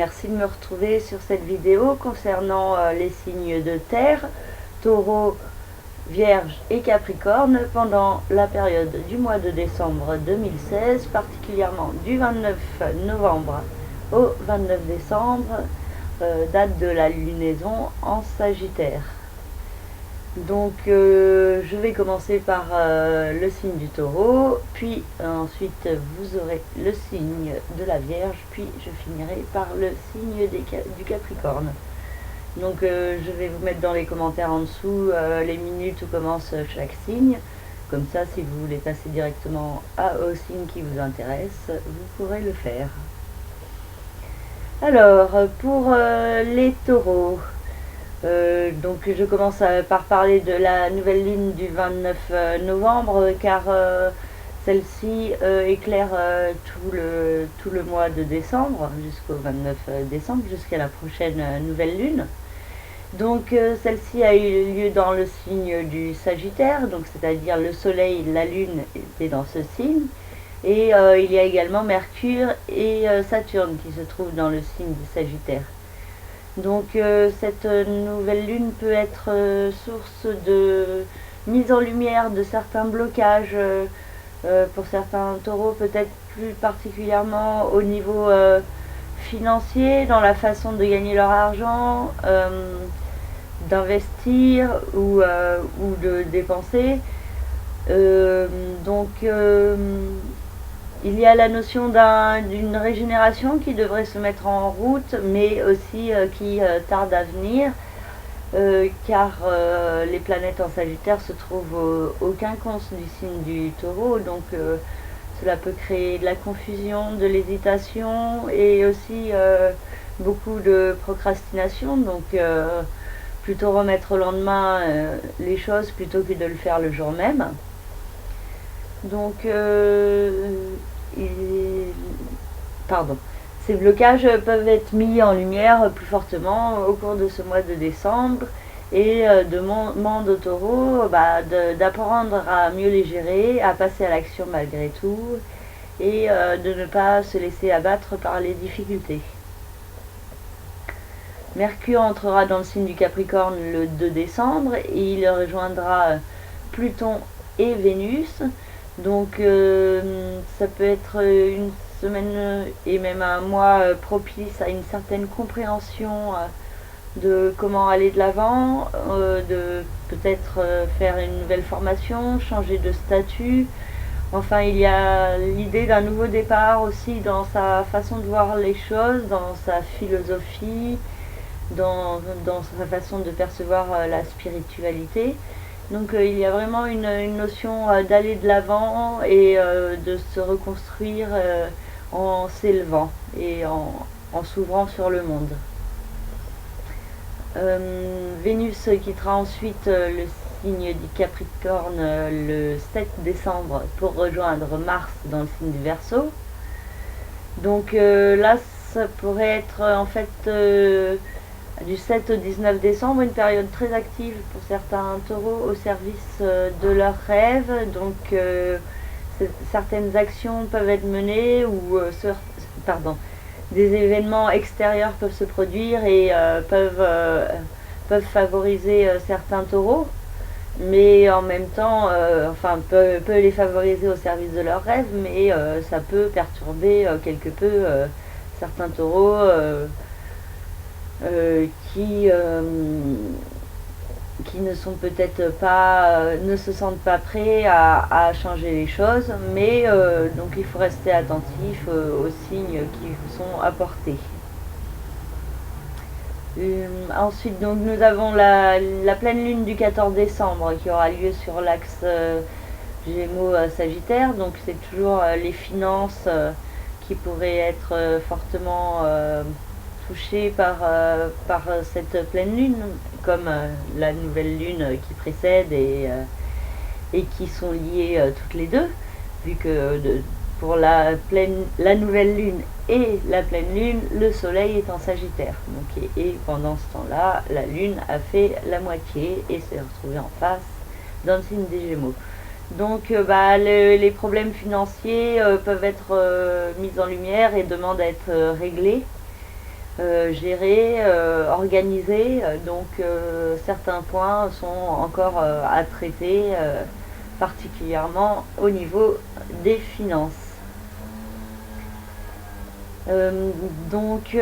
merci de me retrouver sur cette vidéo concernant les signes de terre, Taureau, Vierge et Capricorne pendant la période du mois de décembre 2016, particulièrement du 29 novembre au 29 décembre, date de la lunaison en Sagittaire. Donc je vais commencer par le signe du Taureau, puis ensuite vous aurez le signe de la Vierge, puis je finirai par le signe du Capricorne. Donc je vais vous mettre dans les commentaires en dessous les minutes où commence chaque signe. Comme ça, si vous voulez passer directement au signe qui vous intéresse, vous pourrez le faire. Alors, pour les taureaux, donc je commence par parler de la nouvelle lune du 29 novembre, car celle-ci éclaire tout le mois de décembre, jusqu'au 29 décembre, jusqu'à la prochaine nouvelle lune. Donc celle-ci a eu lieu dans le signe du Sagittaire, donc c'est-à-dire le soleil, la lune étaient dans ce signe. Et il y a également Mercure et Saturne qui se trouvent dans le signe du Sagittaire. Donc cette nouvelle lune peut être source de mise en lumière de certains blocages pour certains taureaux, peut-être plus particulièrement au niveau financier, dans la façon de gagner leur argent, d'investir ou de dépenser. Il y a la notion d'une régénération qui devrait se mettre en route, mais aussi qui tarde à venir, car les planètes en Sagittaire se trouvent au quinconce du signe du Taureau, donc cela peut créer de la confusion, de l'hésitation et aussi beaucoup de procrastination, donc plutôt remettre au lendemain les choses plutôt que de le faire le jour même. Donc ces blocages peuvent être mis en lumière plus fortement au cours de ce mois de décembre et demande au taureau d'apprendre à mieux les gérer, à passer à l'action malgré tout et de ne pas se laisser abattre par les difficultés. Mercure entrera dans le signe du Capricorne le 2 décembre et il rejoindra Pluton et Vénus. Donc ça peut être une semaine et même un mois propice à une certaine compréhension de comment aller de l'avant, de peut-être faire une nouvelle formation, changer de statut. Enfin, il y a l'idée d'un nouveau départ aussi dans sa façon de voir les choses, dans sa philosophie, dans sa façon de percevoir la spiritualité. Donc il y a vraiment une notion d'aller de l'avant et de se reconstruire en s'élevant et en s'ouvrant sur le monde. Vénus quittera ensuite le signe du Capricorne le 7 décembre pour rejoindre Mars dans le signe du Verseau. Donc là, ça pourrait être en fait du 7 au 19 décembre, une période très active pour certains taureaux au service de leurs rêves. Donc certaines actions peuvent être menées ou des événements extérieurs peuvent se produire et peuvent favoriser certains taureaux, mais en même temps peut les favoriser au service de leurs rêves, mais ça peut perturber quelque peu certains taureaux qui ne sont peut-être pas, ne se sentent pas prêts à changer les choses, mais donc il faut rester attentif aux signes qui vous sont apportés. Ensuite, donc, nous avons la pleine lune du 14 décembre qui aura lieu sur l'axe Gémeaux-Sagittaire, donc c'est toujours les finances qui pourraient être fortement touchées par cette pleine lune, comme la nouvelle lune qui précède et qui sont liées toutes les deux, vu que pour la nouvelle lune et la pleine lune, le soleil est en Sagittaire. Donc, et pendant ce temps-là, la lune a fait la moitié et s'est retrouvée en face dans le signe des Gémeaux. Donc les problèmes financiers peuvent être mis en lumière et demandent à être réglés. gérée, organisée, donc certains points sont encore à traiter, particulièrement au niveau des finances. Euh, donc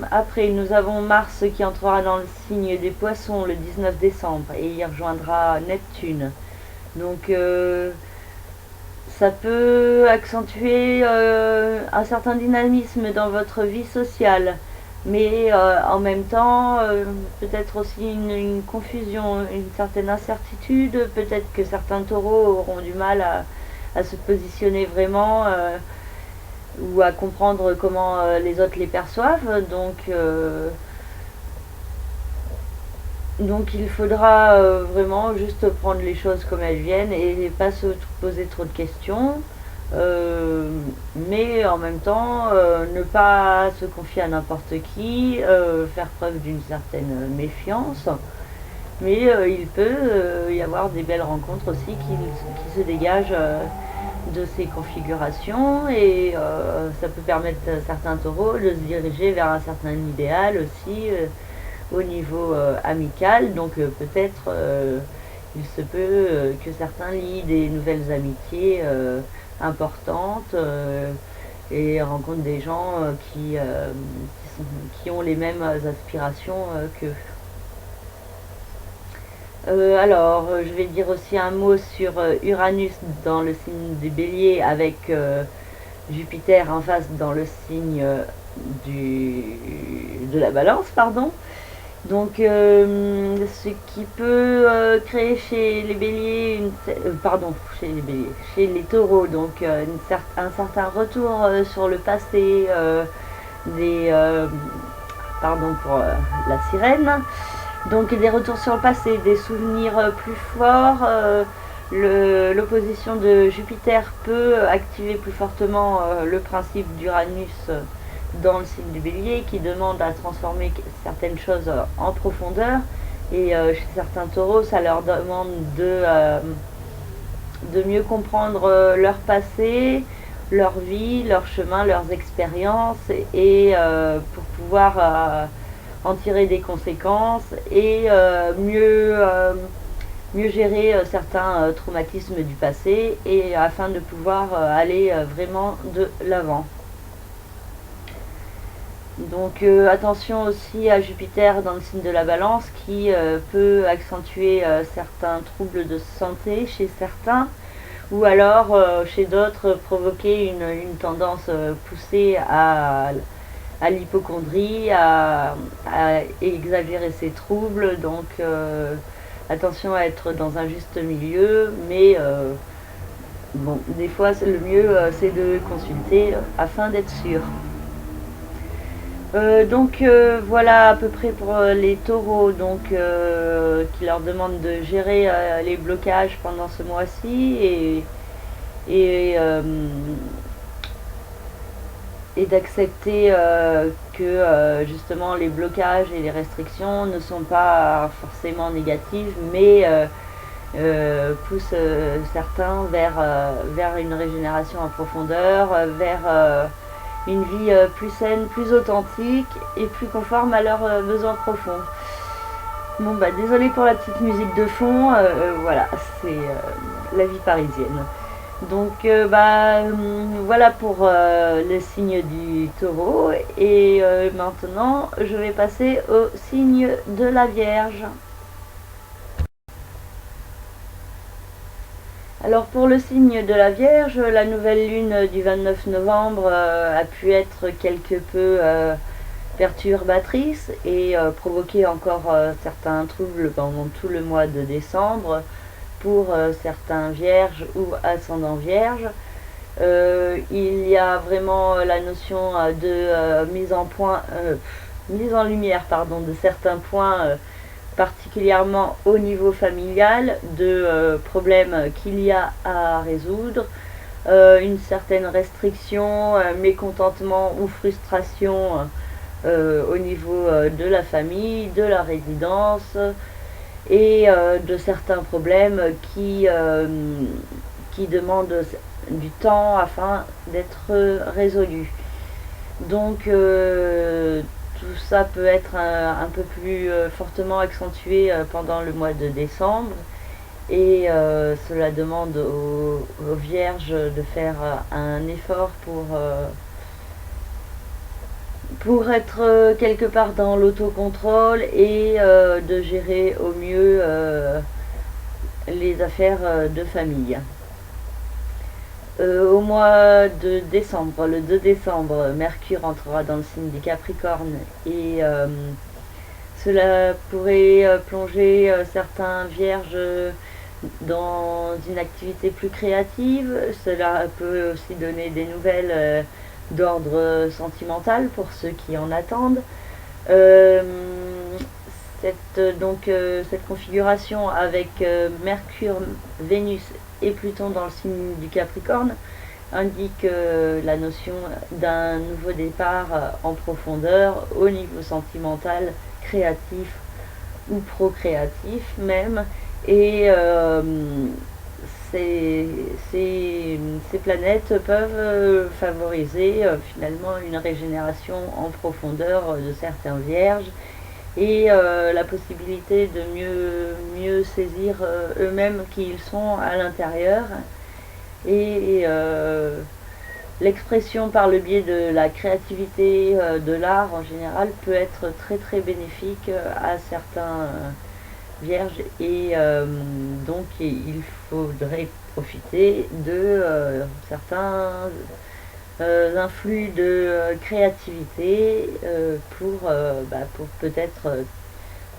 après nous avons Mars qui entrera dans le signe des Poissons le 19 décembre et il rejoindra Neptune. Donc ça peut accentuer un certain dynamisme dans votre vie sociale, mais en même temps peut-être aussi une confusion, une certaine incertitude, peut-être que certains taureaux auront du mal à se positionner vraiment ou à comprendre comment les autres les perçoivent. Donc il faudra vraiment juste prendre les choses comme elles viennent et pas se poser trop de questions. Mais en même temps, ne pas se confier à n'importe qui, faire preuve d'une certaine méfiance. Mais il peut y avoir des belles rencontres aussi qui se dégagent de ces configurations et ça peut permettre à certains taureaux de se diriger vers un certain idéal aussi au niveau amical. Donc peut-être il se peut que certains lient des nouvelles amitiés importantes et rencontrent des gens qui ont les mêmes aspirations qu'eux. Alors, je vais dire aussi un mot sur Uranus dans le signe des Béliers avec Jupiter en face dans le signe de la Balance, pardon. Donc, ce qui peut créer chez les Béliers, chez les Taureaux, donc un certain retour sur le passé, pardon pour la sirène. Donc des retours sur le passé, des souvenirs plus forts. L'opposition de Jupiter peut activer plus fortement le principe d'Uranus dans le signe du Bélier qui demande à transformer certaines choses en profondeur. Et chez certains taureaux, ça leur demande de mieux comprendre leur passé, leur vie, leur chemin, leurs expériences et pour pouvoir en tirer des conséquences et mieux gérer certains traumatismes du passé et afin de pouvoir aller vraiment de l'avant. Donc attention aussi à Jupiter dans le signe de la Balance qui peut accentuer certains troubles de santé chez certains ou alors chez d'autres provoquer une tendance poussée à l'hypocondrie, à exagérer ses troubles. Donc attention à être dans un juste milieu, mais bon, des fois le mieux c'est de consulter afin d'être sûr. Donc voilà à peu près pour les taureaux donc, qui leur demandent de gérer les blocages pendant ce mois-ci et d'accepter que justement les blocages et les restrictions ne sont pas forcément négatives mais poussent certains vers une régénération en profondeur, vers une vie plus saine, plus authentique et plus conforme à leurs besoins profonds. Bon bah désolé pour la petite musique de fond, voilà, c'est la vie parisienne. Donc voilà pour le signe du taureau et maintenant je vais passer au signe de la Vierge. Alors pour le signe de la Vierge, la nouvelle lune du 29 novembre a pu être quelque peu perturbatrice et provoquer encore certains troubles pendant tout le mois de décembre pour certains vierges ou ascendants vierges. Il y a vraiment la notion de mise en lumière de certains points particulièrement au niveau familial, de problèmes qu'il y a à résoudre, une certaine restriction, mécontentement ou frustration au niveau de la famille, de la résidence et de certains problèmes qui demandent du temps afin d'être résolus. Donc tout ça peut être un peu plus fortement accentué pendant le mois de décembre. Et cela demande aux vierges de faire un effort pour être quelque part dans l'autocontrôle et de gérer au mieux les affaires de famille. Au mois de décembre, le 2 décembre, Mercure entrera dans le signe du Capricorne et cela pourrait plonger certains vierges dans une activité plus créative. Cela peut aussi donner des nouvelles d'ordre sentimental pour ceux qui en attendent. Euh, cette configuration avec Mercure, Vénus et Pluton dans le signe du Capricorne indique la notion d'un nouveau départ en profondeur au niveau sentimental, créatif ou procréatif même. Et ces planètes peuvent favoriser finalement une régénération en profondeur de certains vierges et la possibilité de mieux saisir eux-mêmes qui ils sont à l'intérieur. Et l'expression par le biais de la créativité, de l'art en général, peut être très très bénéfique à certains vierges. Et donc il faudrait profiter de certains influx de créativité pour peut-être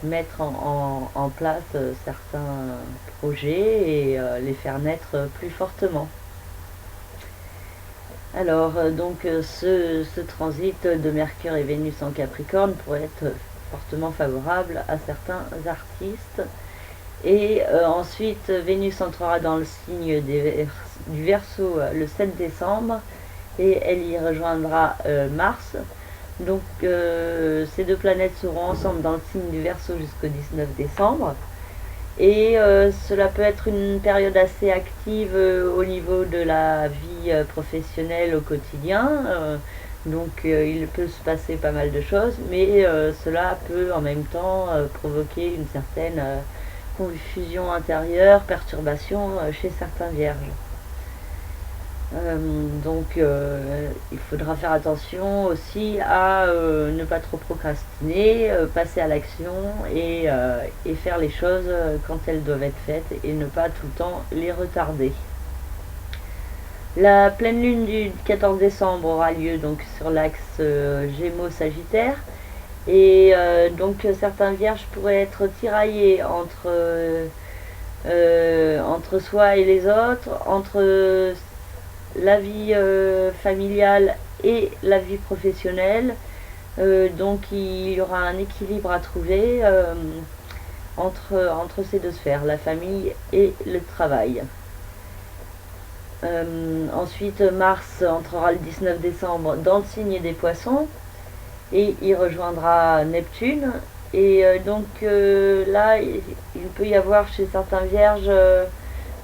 mettre en place certains projets et les faire naître plus fortement. Alors ce transit de Mercure et Vénus en Capricorne pourrait être fortement favorable à certains artistes. Et ensuite Vénus entrera dans le signe du Verseau le 7 décembre et elle y rejoindra Mars. Donc ces deux planètes seront ensemble dans le signe du Verseau jusqu'au 19 décembre. Et cela peut être une période assez active au niveau de la vie professionnelle au quotidien. Donc il peut se passer pas mal de choses, mais cela peut en même temps provoquer une certaine confusion intérieure, perturbation chez certains vierges. Il faudra faire attention aussi à ne pas trop procrastiner, passer à l'action et faire les choses quand elles doivent être faites et ne pas tout le temps les retarder. La pleine lune du 14 décembre aura lieu donc sur l'axe Gémeaux-Sagittaire et donc certains vierges pourraient être tiraillés entre soi et les autres, entre la vie familiale et la vie professionnelle. Donc il y aura un équilibre à trouver entre ces deux sphères, la famille et le travail. Ensuite Mars entrera le 19 décembre dans le signe des Poissons et il rejoindra Neptune. Et là il peut y avoir chez certains vierges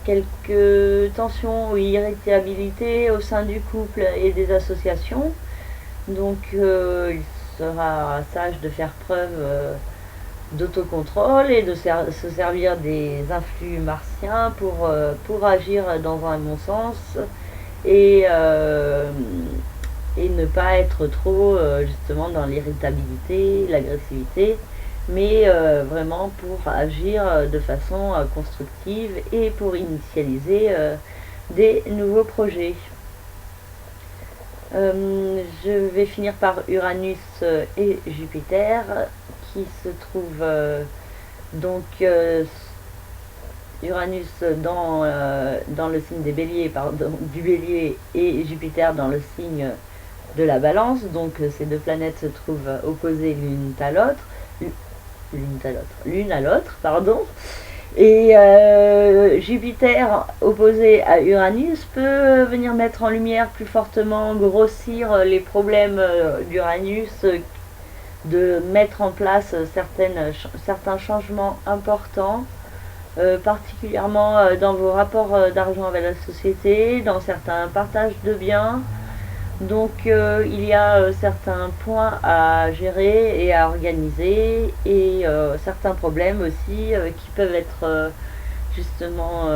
quelques tensions ou irritabilité au sein du couple et des associations. Donc il sera sage de faire preuve d'autocontrôle et de se servir des influx martiens pour agir dans un bon sens et ne pas être trop justement dans l'irritabilité, l'agressivité, mais vraiment pour agir de façon constructive et pour initialiser des nouveaux projets. Je vais finir par Uranus et Jupiter qui se trouvent Uranus dans le signe des Béliers, du Bélier, et Jupiter dans le signe de la Balance. Donc ces deux planètes se trouvent opposées l'une à l'autre, et Jupiter opposé à Uranus peut venir mettre en lumière plus fortement, grossir les problèmes d'Uranus, de mettre en place certains changements importants, particulièrement dans vos rapports d'argent avec la société, dans certains partages de biens, Donc il y a certains points à gérer et à organiser, et certains problèmes aussi qui peuvent être justement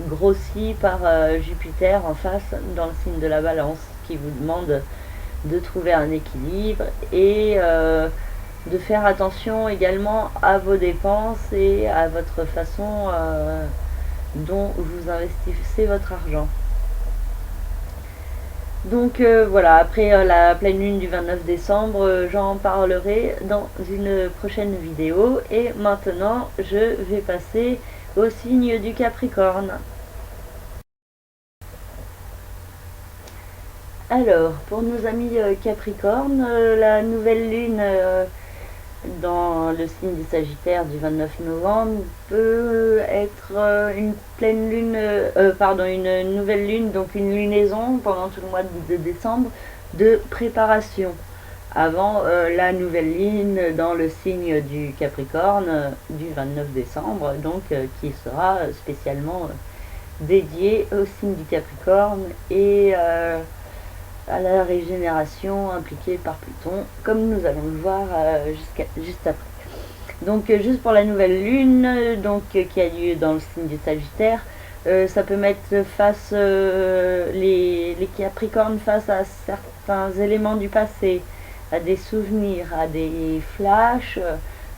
grossis par Jupiter en face dans le signe de la Balance, qui vous demande de trouver un équilibre et de faire attention également à vos dépenses et à votre façon dont vous investissez votre argent. Donc voilà, après la pleine lune du 29 décembre, j'en parlerai dans une prochaine vidéo. Et maintenant, je vais passer au signe du Capricorne. Alors, pour nos amis Capricorne, la nouvelle lune dans le signe du Sagittaire du 29 novembre peut être une pleine lune, pardon, une nouvelle lune, donc une lunaison pendant tout le mois de décembre de préparation avant la nouvelle lune dans le signe du Capricorne du 29 décembre, donc qui sera spécialement dédié au signe du Capricorne et à la régénération impliquée par Pluton, comme nous allons le voir juste après. Donc juste pour la nouvelle lune, donc qui a lieu dans le signe du Sagittaire, ça peut mettre face les Capricornes face à certains éléments du passé, à des souvenirs, à des flashs,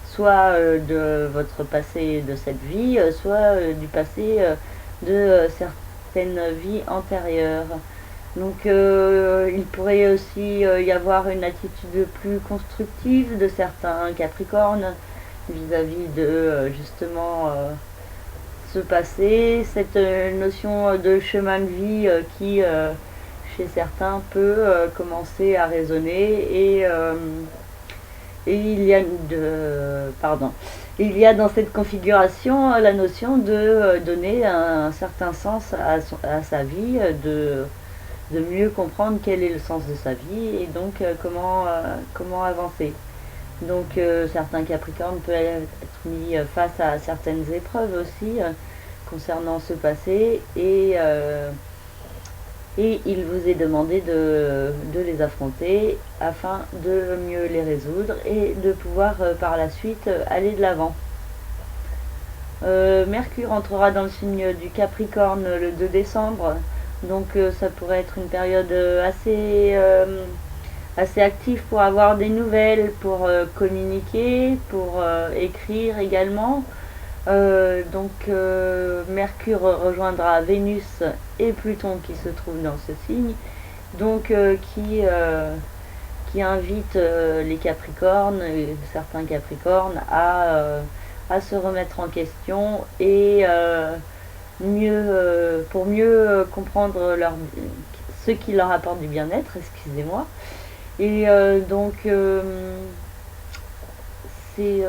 soit de votre passé de cette vie, soit du passé de certaines vies antérieures. Donc il pourrait aussi y avoir une attitude plus constructive de certains Capricornes vis-à-vis de justement ce passé, cette notion de chemin de vie qui chez certains peut commencer à résonner et il y a dans cette configuration la notion de donner un certain sens à sa vie, de mieux comprendre quel est le sens de sa vie et donc comment avancer. Donc certains Capricornes peuvent être mis face à certaines épreuves aussi concernant ce passé et il vous est demandé de les affronter afin de mieux les résoudre et de pouvoir par la suite aller de l'avant. Mercure entrera dans le signe du Capricorne le 2 décembre. Donc ça pourrait être une période assez active pour avoir des nouvelles, pour communiquer, pour écrire également. Mercure rejoindra Vénus et Pluton qui se trouvent dans ce signe, donc qui invite les Capricornes, certains Capricornes, à se remettre en question et pour mieux comprendre ce qui leur apporte du bien-être, excusez-moi. Et c'est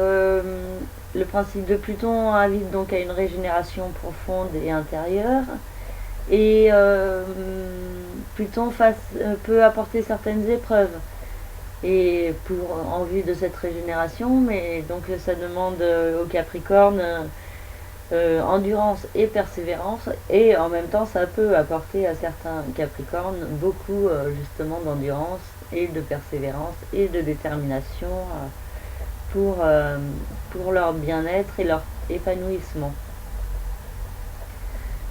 le principe de Pluton invite donc à une régénération profonde et intérieure. Et Pluton peut apporter certaines épreuves et en vue de cette régénération, mais donc ça demande au Capricorne endurance et persévérance, et en même temps ça peut apporter à certains Capricornes beaucoup justement d'endurance et de persévérance et de détermination pour leur bien-être et leur épanouissement.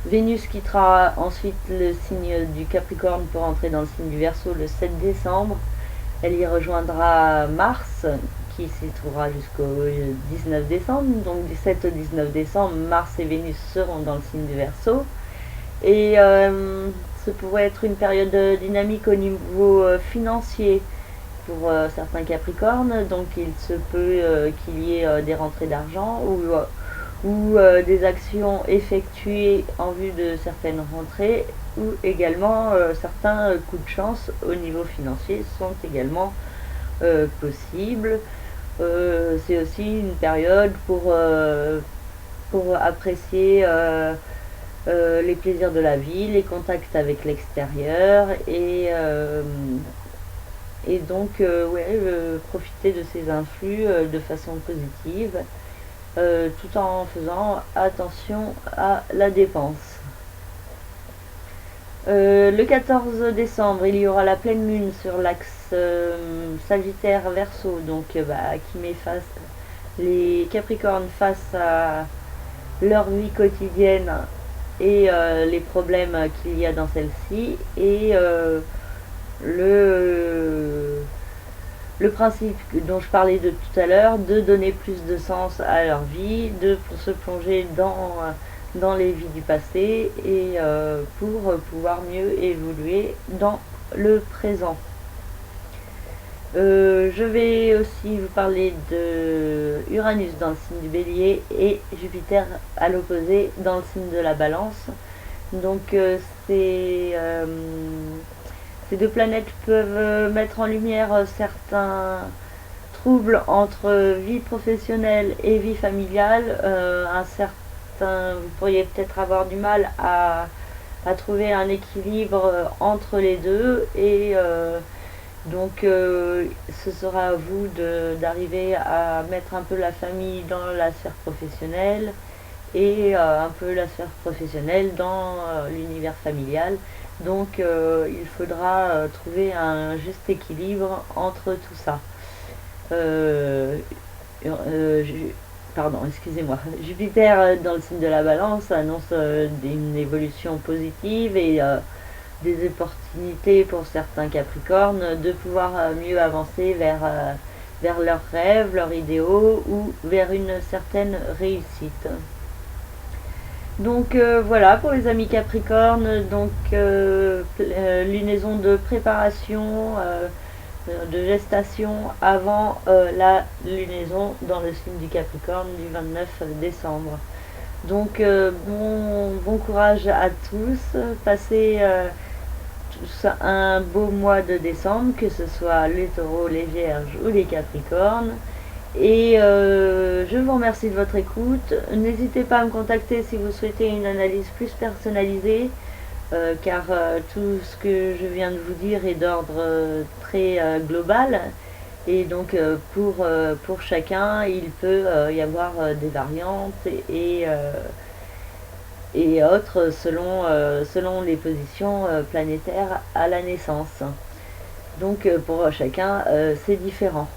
Vénus quittera ensuite le signe du Capricorne pour entrer dans le signe du Verseau le 7 décembre. Elle y rejoindra Mars qui s'y trouvera jusqu'au 19 décembre. Donc du 7 au 19 décembre, Mars et Vénus seront dans le signe du Verseau. Et ce pourrait être une période dynamique au niveau financier pour certains Capricornes. Donc il se peut qu'il y ait des rentrées d'argent ou des actions effectuées en vue de certaines rentrées, ou également certains coups de chance au niveau financier sont également possibles. C'est aussi une période pour apprécier les plaisirs de la vie, les contacts avec l'extérieur et donc profiter de ces influx de façon positive, tout en faisant attention à la dépense. Le 14 décembre, il y aura la pleine lune sur l'axe Sagittaire-Verseau, donc qui met les Capricornes face à leur vie quotidienne et les problèmes qu'il y a dans celle-ci. Et le principe dont je parlais de tout à l'heure, de donner plus de sens à leur vie, de se plonger dans les vies du passé et pour pouvoir mieux évoluer dans le présent. Je vais aussi vous parler de Uranus dans le signe du Bélier et Jupiter à l'opposé dans le signe de la Balance. Donc ces deux planètes peuvent mettre en lumière certains troubles entre vie professionnelle et vie familiale. Vous pourriez peut-être avoir du mal à trouver un équilibre entre les deux et donc ce sera à vous d'arriver à mettre un peu la famille dans la sphère professionnelle et un peu la sphère professionnelle dans l'univers familial. Donc il faudra trouver un juste équilibre entre tout ça. Pardon, excusez-moi. Jupiter dans le signe de la Balance annonce une évolution positive et des opportunités pour certains Capricornes de pouvoir mieux avancer vers leurs rêves, leurs idéaux ou vers une certaine réussite. Donc voilà pour les amis Capricornes, donc lunaison de préparation, de gestation avant la lunaison dans le signe du Capricorne du 29 décembre. Donc bon courage à tous, passez un beau mois de décembre, que ce soit les taureaux, les vierges ou les capricornes. Et je vous remercie de votre écoute. N'hésitez pas à me contacter si vous souhaitez une analyse plus personnalisée, car tout ce que je viens de vous dire est d'ordre très global. Et donc pour chacun, il peut y avoir des variantes et autres selon les positions planétaires à la naissance. Donc pour chacun, c'est différent.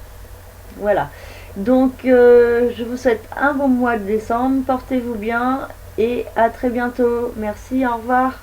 Voilà. Donc je vous souhaite un bon mois de décembre, portez-vous bien et à très bientôt. Merci, au revoir.